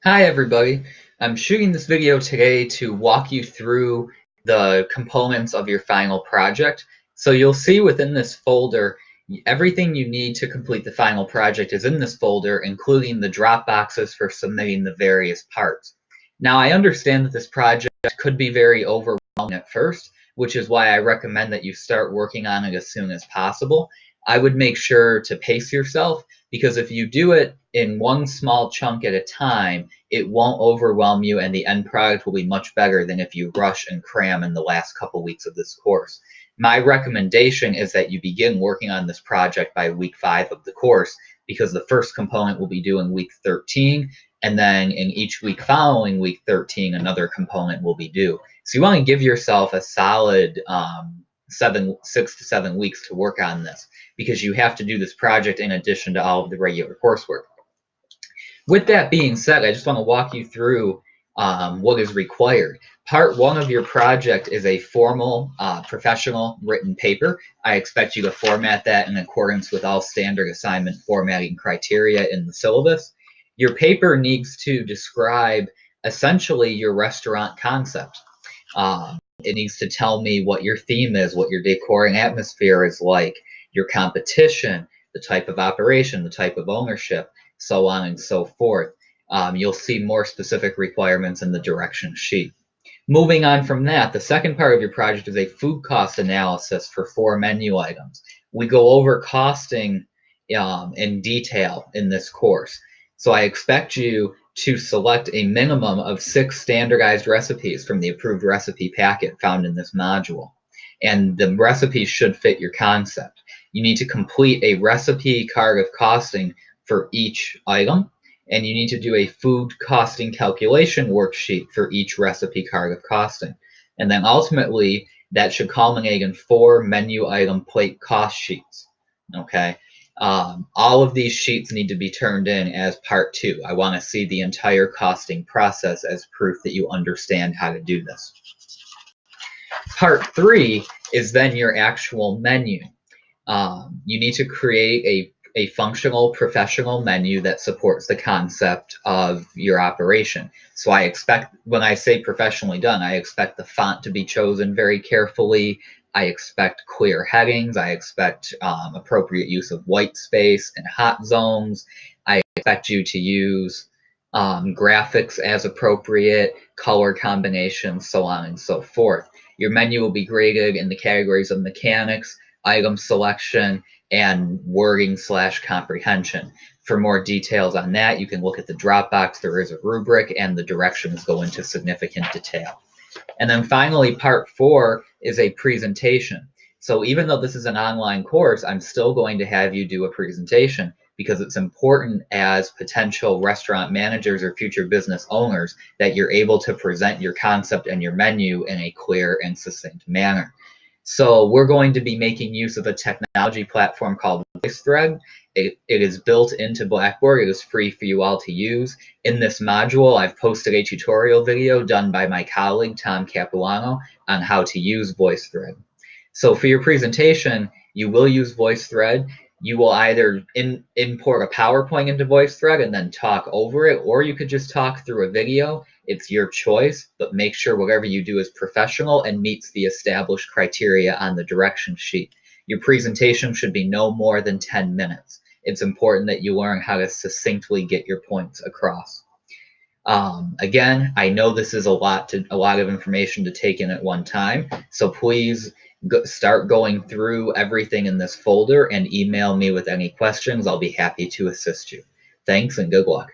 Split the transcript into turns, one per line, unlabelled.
Hi everybody, I'm shooting this video today to walk you through the components of your final project. So you'll see within this folder, everything you need to complete the final project is in this folder, including the drop boxes for submitting the various parts. Now I understand that this project could be very overwhelming at first, which is why I recommend that you start working on it as soon as possible. I would make sure to pace yourself because if you do it in one small chunk at a time, it won't overwhelm you and the end product will be much better than if you rush and cram in the last couple weeks of this course. My recommendation is that you begin working on this project by week 5 of the course because the first component will be due in week 13, and then in each week following week 13 another component will be due. So you want to give yourself a solid 6 to 7 weeks to work on this because you have to do this project in addition to all of the regular coursework. With that being said, I just want to walk you through what is required. Part 1 of your project is a formal, professional written paper. I expect you to format that in accordance with all standard assignment formatting criteria in the syllabus. Your paper needs to describe essentially your restaurant concept. It needs to tell me what your theme is, what your decor and atmosphere is like, your competition, the type of operation, the type of ownership, so on and so forth. You'll see more specific requirements in the direction sheet. Moving on from that, the second part of your project is a food cost analysis for 4 menu items. We go over costing in detail in this course. So I expect you to select a minimum of 6 standardized recipes from the approved recipe packet found in this module. And the recipes should fit your concept. You need to complete a recipe card of costing for each item, and you need to do a food costing calculation worksheet for each recipe card of costing. And then ultimately, that should culminate in 4 menu item plate cost sheets. Okay. All of these sheets need to be turned in as part 2. I want to see the entire costing process as proof that you understand how to do this. Part 3 is then your actual menu. You need to create a functional professional menu that supports the concept of your operation. So I expect, when I say professionally done, I expect the font to be chosen very carefully. I expect clear headings. I expect appropriate use of white space and hot zones. I expect you to use graphics as appropriate, color combinations, so on and so forth. Your menu will be graded in the categories of mechanics, item selection, and wording/comprehension. For more details on that, you can look at the Dropbox. There is a rubric, and the directions go into significant detail. And then finally, part 4 is a presentation. So even though this is an online course, I'm still going to have you do a presentation because it's important as potential restaurant managers or future business owners that you're able to present your concept and your menu in a clear and succinct manner. So we're going to be making use of a technology platform called VoiceThread. It is built into Blackboard. It is free for you all to use. In this module, I've posted a tutorial video done by my colleague, Tom Capuano, on how to use VoiceThread. So for your presentation, you will use VoiceThread. You will either import a PowerPoint into VoiceThread and then talk over it, or you could just talk through a video. It's your choice, but make sure whatever you do is professional and meets the established criteria on the direction sheet. Your presentation should be no more than 10 minutes. It's important that you learn how to succinctly get your points across. Again, I know this is a lot of information to take in at one time, so please start going through everything in this folder and email me with any questions. I'll be happy to assist you. Thanks and good luck.